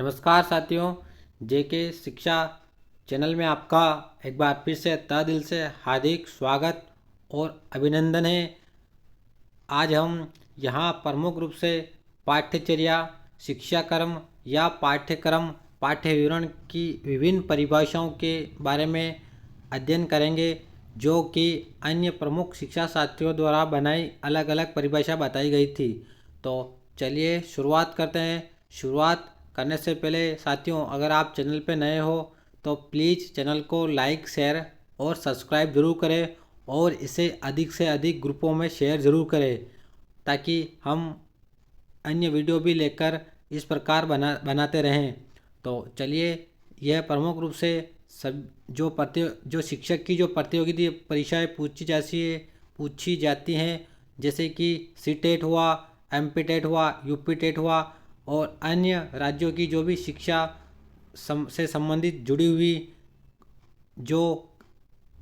नमस्कार साथियों, जेके शिक्षा चैनल में आपका एक बार फिर से तहे दिल से हार्दिक स्वागत और अभिनंदन है। आज हम यहाँ प्रमुख रूप से पाठ्यचर्या, शिक्षाक्रम या पाठ्यक्रम, पाठ्य विवरण की विभिन्न परिभाषाओं के बारे में अध्ययन करेंगे, जो कि अन्य प्रमुख शिक्षा शास्त्रियों द्वारा बनाई अलग अलग परिभाषा बताई गई थी। तो चलिए शुरुआत करते हैं। शुरुआत करने से पहले साथियों, अगर आप चैनल पर नए हो तो प्लीज़ चैनल को लाइक, शेयर और सब्सक्राइब ज़रूर करें और इसे अधिक से अधिक ग्रुपों में शेयर ज़रूर करें, ताकि हम अन्य वीडियो भी लेकर इस प्रकार बनाते रहें। तो चलिए, यह प्रमुख रूप से सब जो शिक्षक की जो प्रतियोगिता परीक्षाएँ पूछी जाती हैं, जैसे कि सीटेट हुआ, एमपी टेट हुआ, यूपी टेट हुआ और अन्य राज्यों की जो भी शिक्षा से संबंधित जुड़ी हुई जो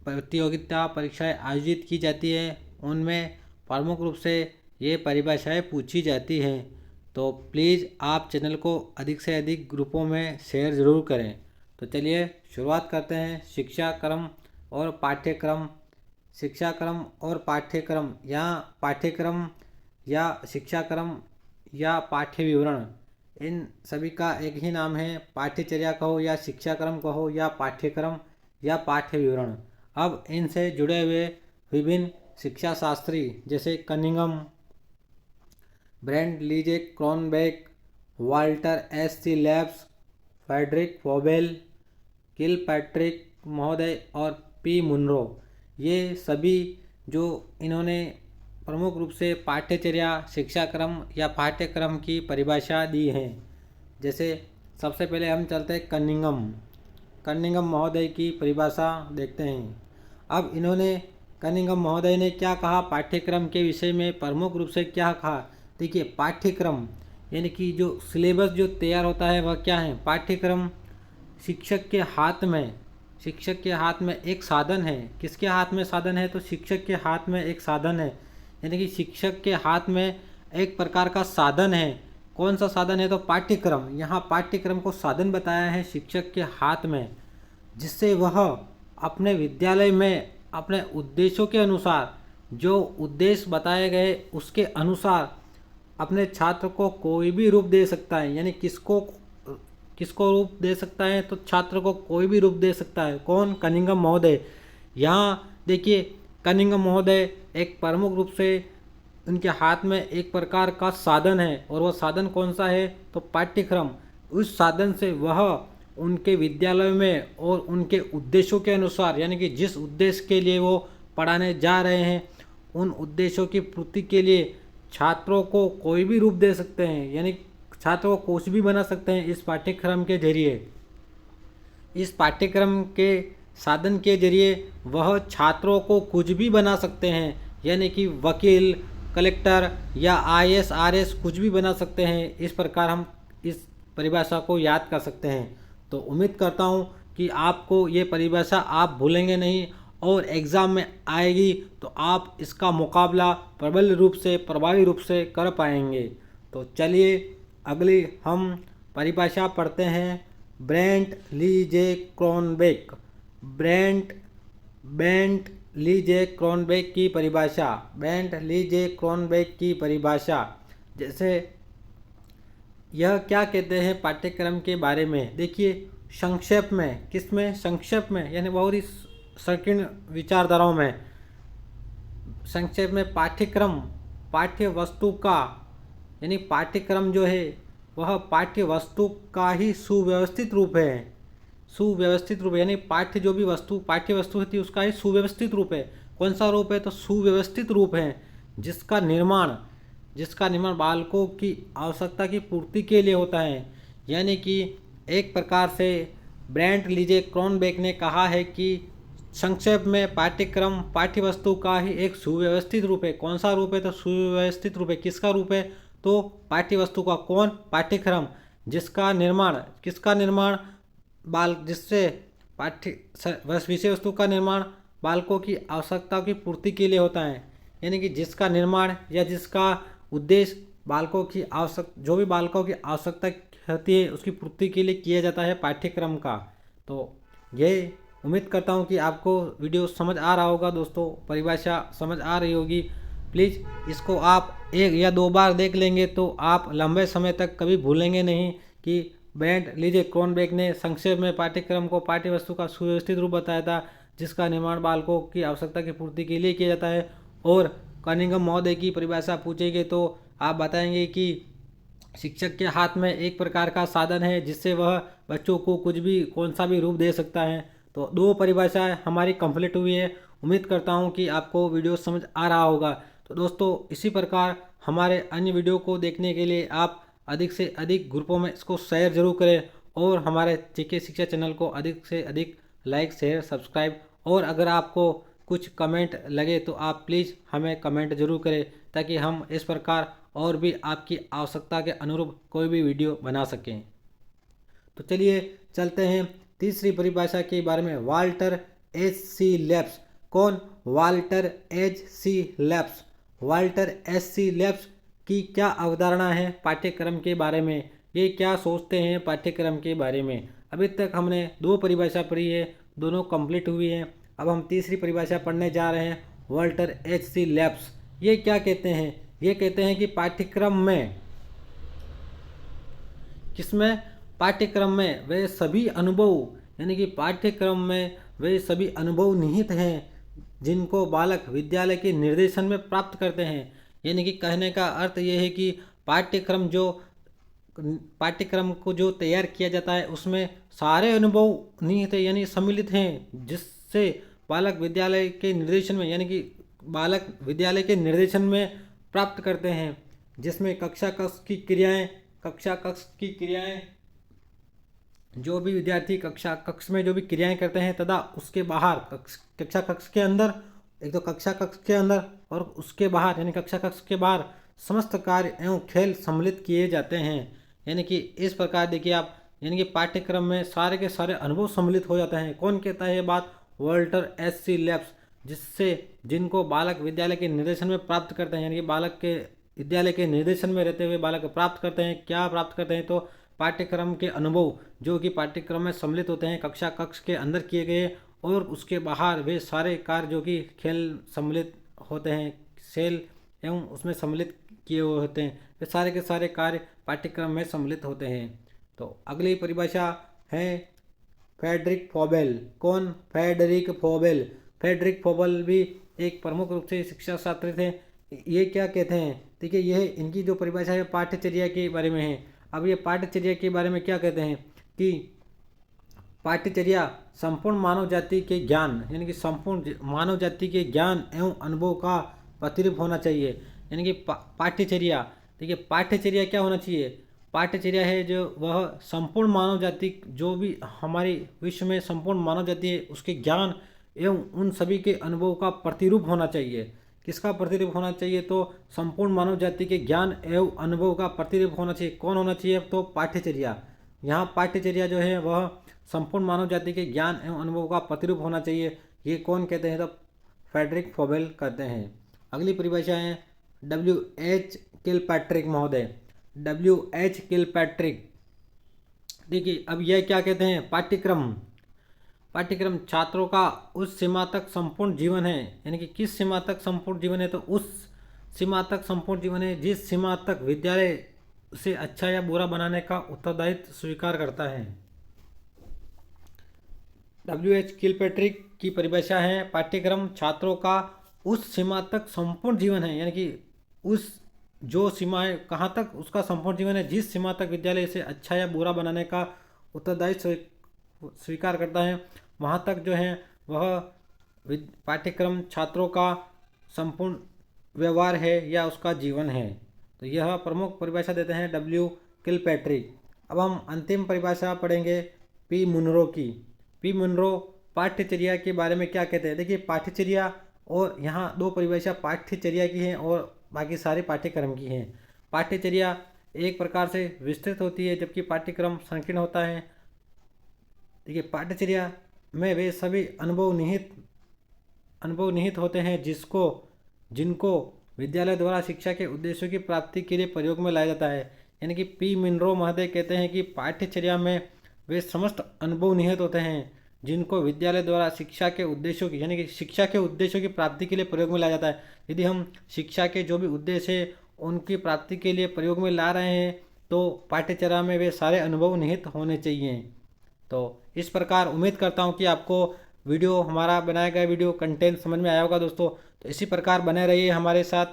प्रतियोगिता परीक्षाएं आयोजित की जाती हैं, उनमें प्रमुख रूप से ये परिभाषाएं पूछी जाती हैं। तो प्लीज़ आप चैनल को अधिक से अधिक ग्रुपों में शेयर ज़रूर करें। तो चलिए शुरुआत करते हैं। शिक्षाक्रम और पाठ्यक्रम। शिक्षाक्रम और पाठ्यक्रम या पाठ्यक्रम या शिक्षाक्रम या पाठ्य विवरण, इन सभी का एक ही नाम है। पाठ्यचर्या कहो या शिक्षाक्रम कहो या पाठ्यक्रम या पाठ्य विवरण। अब इनसे जुड़े हुए विभिन्न शिक्षा शास्त्री जैसे कनिंघम, ब्रेंडलीजे क्रॉनबेक, वाल्टर एस सी लेब्स, फ्रेडरिक वोबेल, किलपैट्रिक महोदय और पी मुनरो, ये सभी जो इन्होंने प्रमुख रूप से पाठ्यचर्या, शिक्षाक्रम या पाठ्यक्रम की परिभाषा दी है। जैसे सबसे पहले हम चलते हैं कनिंघम महोदय की परिभाषा देखते हैं। अब इन्होंने कनिंघम महोदय ने क्या कहा पाठ्यक्रम के विषय में, प्रमुख रूप से क्या कहा। देखिए, पाठ्यक्रम यानी कि जो सिलेबस जो तैयार होता है वह क्या है। पाठ्यक्रम शिक्षक के हाथ में एक साधन है। किसके हाथ में साधन है? तो शिक्षक के हाथ में एक साधन है, यानी कि शिक्षक के हाथ में एक प्रकार का साधन है। कौन सा साधन है? तो पाठ्यक्रम। यहाँ पाठ्यक्रम को साधन बताया है शिक्षक के हाथ में, जिससे वह अपने विद्यालय में अपने उद्देश्यों के अनुसार, जो उद्देश्य बताए गए उसके अनुसार अपने छात्र को कोई भी रूप दे सकता है। यानी किसको रूप दे सकता है? तो छात्र को कोई भी रूप दे सकता है। कौन? कनिंघम महोदय। यहाँ देखिए, कनिंघम महोदय एक प्रमुख रूप से उनके हाथ में एक प्रकार का साधन है, और वह साधन कौन सा है? तो पाठ्यक्रम। उस साधन से वह उनके विद्यालय में और उनके उद्देश्यों के अनुसार, यानी कि जिस उद्देश्य के लिए वो पढ़ाने जा रहे हैं, उन उद्देश्यों की पूर्ति के लिए छात्रों को कोई भी रूप दे सकते हैं। यानी छात्रों को कुछ भी बना सकते हैं इस पाठ्यक्रम के जरिए। इस पाठ्यक्रम के साधन के जरिए वह छात्रों को कुछ भी बना सकते हैं, यानी कि वकील, कलेक्टर या आईएएस, आरएएस कुछ भी बना सकते हैं। इस प्रकार हम इस परिभाषा को याद कर सकते हैं। तो उम्मीद करता हूँ कि आपको ये परिभाषा आप भूलेंगे नहीं, और एग्ज़ाम में आएगी तो आप इसका मुकाबला प्रबल रूप से, प्रभावी रूप से कर पाएंगे। तो चलिए अगली हम परिभाषा पढ़ते हैं। ब्रेंडलीजे क्रॉनबेक की परिभाषा। ब्रेंडलीजे क्रॉनबेक की परिभाषा, जैसे यह क्या कहते हैं पाठ्यक्रम के बारे में। देखिए, संक्षेप में, किसमें? संक्षेप में, यानी बहुत ही संकीर्ण विचारधाराओं में। संक्षेप में पाठ्यक्रम पाठ्य वस्तु का, यानी पाठ्यक्रम जो है वह पाठ्य वस्तु का ही सुव्यवस्थित रूप है। सुव्यवस्थित रूप, यानी जो भी वस्तु पाठ्य वस्तु होती है उसका ही सुव्यवस्थित रूप है। कौन सा रूप है? तो सुव्यवस्थित रूप है, जिसका निर्माण बालकों की आवश्यकता की पूर्ति के लिए होता है। यानी कि एक प्रकार से ब्रेंडलीजे क्रॉनबेक ने कहा है कि संक्षेप में पाठ्यक्रम पाठ्य वस्तु का ही एक सुव्यवस्थित रूप है। कौन सा रूप है? तो सुव्यवस्थित रूप है। किसका रूप है? तो पाठ्य वस्तु का। कौन? पाठ्यक्रम, जिसका निर्माण जिससे विषय वस्तु का निर्माण बालकों की आवश्यकताओं की पूर्ति के लिए होता है। यानी कि जिसका निर्माण या जिसका उद्देश्य जो भी बालकों की आवश्यकता होती है उसकी पूर्ति के लिए किया जाता है पाठ्यक्रम का। तो ये उम्मीद करता हूँ कि आपको वीडियो समझ आ रहा होगा दोस्तों, परिभाषा समझ आ रही होगी। प्लीज़ इसको आप 1 या 2 बार देख लेंगे तो आप लंबे समय तक कभी भूलेंगे नहीं कि बेंट लीजे क्रोनबेक ने संक्षेप में पाठ्यक्रम को पाठ्य वस्तु का सुव्यवस्थित रूप बताया था, जिसका निर्माण बालकों की आवश्यकता की पूर्ति के लिए किया जाता है। और कनिंघम महोदय की परिभाषा पूछेंगे तो आप बताएंगे कि शिक्षक के हाथ में एक प्रकार का साधन है जिससे वह बच्चों को कुछ भी कौन सा भी रूप दे सकता है। तो 2 परिभाषाएं हमारी कंप्लीट हुई है। उम्मीद करता हूं कि आपको वीडियो समझ आ रहा होगा। तो दोस्तों इसी प्रकार हमारे अन्य वीडियो को देखने के लिए आप अधिक से अधिक ग्रुपों में इसको शेयर जरूर करें और हमारे जीके शिक्षा चैनल को अधिक से अधिक लाइक शेयर सब्सक्राइब, और अगर आपको कुछ कमेंट लगे तो आप प्लीज़ हमें कमेंट जरूर करें ताकि हम इस प्रकार और भी आपकी आवश्यकता के अनुरूप कोई भी वीडियो बना सकें। तो चलिए चलते हैं तीसरी परिभाषा के बारे में, वाल्टर एच सी लेब्स। कौन? Walter H C Laves. Walter H C Laves की क्या अवधारणा है पाठ्यक्रम के बारे में, ये क्या सोचते हैं पाठ्यक्रम के बारे में। अभी तक हमने 2 परिभाषा पढ़ी है, दोनों कंप्लीट हुई हैं। अब हम तीसरी परिभाषा पढ़ने जा रहे हैं, वाल्टर एच सी लेब्स। ये क्या कहते हैं? ये कहते हैं कि पाठ्यक्रम में, किसमें? पाठ्यक्रम में वे सभी अनुभव, यानी कि पाठ्यक्रम में वे सभी अनुभव निहित हैं जिनको बालक विद्यालय के निर्देशन में प्राप्त करते हैं। यानी कि कहने का अर्थ ये है कि पाठ्यक्रम को जो तैयार किया जाता है उसमें सारे अनुभव निहित है, यानी सम्मिलित हैं, जिससे बालक विद्यालय के निर्देशन में, यानी कि बालक विद्यालय के निर्देशन में प्राप्त करते हैं, जिसमें कक्षा कक्ष की क्रियाएं जो भी विद्यार्थी कक्षा कक्ष में जो भी क्रियाएं करते हैं तथा उसके बाहर कक्षा कक्ष के अंदर, एक तो कक्षा कक्ष के अंदर और उसके बाहर यानी कक्षा कक्ष के बाहर समस्त कार्य एवं खेल सम्मिलित किए जाते हैं। यानी कि इस प्रकार देखिए आप, यानी कि पाठ्यक्रम में सारे के सारे अनुभव सम्मिलित हो जाते हैं। कौन कहता है ये बात? वाल्टर एच सी लेब्स, जिनको बालक विद्यालय के निर्देशन में प्राप्त करते हैं, यानी कि बालक के विद्यालय के निर्देशन में रहते हुए बालक प्राप्त करते हैं। क्या प्राप्त करते हैं? तो पाठ्यक्रम के अनुभव जो कि पाठ्यक्रम में सम्मिलित होते हैं, कक्षा कक्ष के अंदर किए गए और उसके बाहर वे सारे कार्य जो कि खेल सम्मिलित होते हैं, खेल एवं उसमें सम्मिलित किए हुए होते हैं, वे सारे के सारे कार्य पाठ्यक्रम में सम्मिलित होते हैं। तो अगली परिभाषा है फ्रेडरिक फॉबेल। कौन? फ्रेडरिक फॉबेल। फ्रेडरिक फॉबेल भी एक प्रमुख रूप से शिक्षा शास्त्री थे। ये क्या कहते हैं? देखिए यह इनकी जो परिभाषा है पाठ्यचर्या के बारे में है। अब ये पाठ्यचर्या के बारे में क्या कहते हैं कि पाठ्यचर्या संपूर्ण मानव जाति के ज्ञान, यानी कि संपूर्ण मानव जाति के ज्ञान एवं अनुभव का प्रतिरूप होना चाहिए। यानी कि पाठ्यचर्या, देखिए पाठ्यचर्या क्या होना चाहिए? पाठ्यचर्या है जो वह संपूर्ण मानव जाति, जो भी हमारी विश्व में संपूर्ण मानव जाति है उसके ज्ञान एवं उन सभी के अनुभव का प्रतिरूप होना चाहिए। किसका प्रतिरूप होना चाहिए? तो संपूर्ण मानव जाति के ज्ञान एवं अनुभव का प्रतिरूप होना चाहिए। कौन होना चाहिए? तो पाठ्यचर्या। यहाँ पाठ्यचर्या जो है वह संपूर्ण मानव जाति के ज्ञान एवं अनुभव का प्रतिरूप होना चाहिए। ये कौन कहते हैं? तो फ्रेडरिक फॉबेल कहते हैं। अगली परिभाषा है W.H. किलपैट्रिक महोदय। W.H. किलपैट्रिक, देखिए अब यह क्या कहते हैं? पाठ्यक्रम छात्रों का उस सीमा तक संपूर्ण जीवन है। यानी कि किस सीमा तक संपूर्ण जीवन है? तो उस सीमा तक संपूर्ण जीवन है जिस सीमा तक विद्यालय उसे अच्छा या बुरा बनाने का उत्तरदायित्व स्वीकार करता है। W.H. किलपैट्रिक की परिभाषा है पाठ्यक्रम छात्रों का उस सीमा तक संपूर्ण जीवन है, यानी कि उस जो सीमा है कहाँ तक उसका संपूर्ण जीवन है, जिस सीमा तक विद्यालय इसे अच्छा या बुरा बनाने का उत्तरदायित्व स्वीकार करता है, वहाँ तक जो है वह पाठ्यक्रम छात्रों का संपूर्ण व्यवहार है या उसका जीवन है। तो यह प्रमुख परिभाषा देते हैं W. किलपैट्रिक। अब हम अंतिम परिभाषा पढ़ेंगे P. मुनरो की। P. मुनरो पाठ्यचर्या के बारे में क्या कहते हैं? देखिए पाठ्यचर्या, और यहाँ 2 परिभाषा पाठ्यचर्या की हैं और बाकी सारे पाठ्यक्रम की हैं। पाठ्यचर्या एक प्रकार से विस्तृत होती है जबकि पाठ्यक्रम संकीर्ण होता है। देखिए पाठ्यचर्या में वे सभी अनुभव निहित होते हैं जिनको विद्यालय द्वारा शिक्षा के उद्देश्यों की प्राप्ति के लिए प्रयोग में लाया जाता है। यानी कि पी मुनरो महोदय कहते हैं कि पाठ्यचर्या में वे समस्त अनुभव निहित होते हैं जिनको विद्यालय द्वारा शिक्षा के उद्देश्यों की यानी कि शिक्षा के उद्देश्यों की प्राप्ति के लिए प्रयोग में लाया जाता है। यदि हम शिक्षा के जो भी उद्देश्य है उनकी प्राप्ति के लिए प्रयोग में ला रहे हैं तो पाठ्यचर्या में वे सारे अनुभव निहित होने चाहिए। तो इस प्रकार उम्मीद करता हूँ कि आपको वीडियो हमारा बनाया गया वीडियो कंटेंट समझ में आया होगा दोस्तों। तो इसी प्रकार बने रहिए हमारे साथ।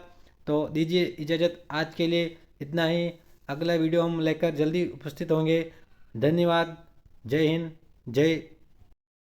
तो दीजिए इजाज़त, आज के लिए इतना ही। अगला वीडियो हम लेकर जल्दी उपस्थित होंगे। धन्यवाद। जय हिंद, जय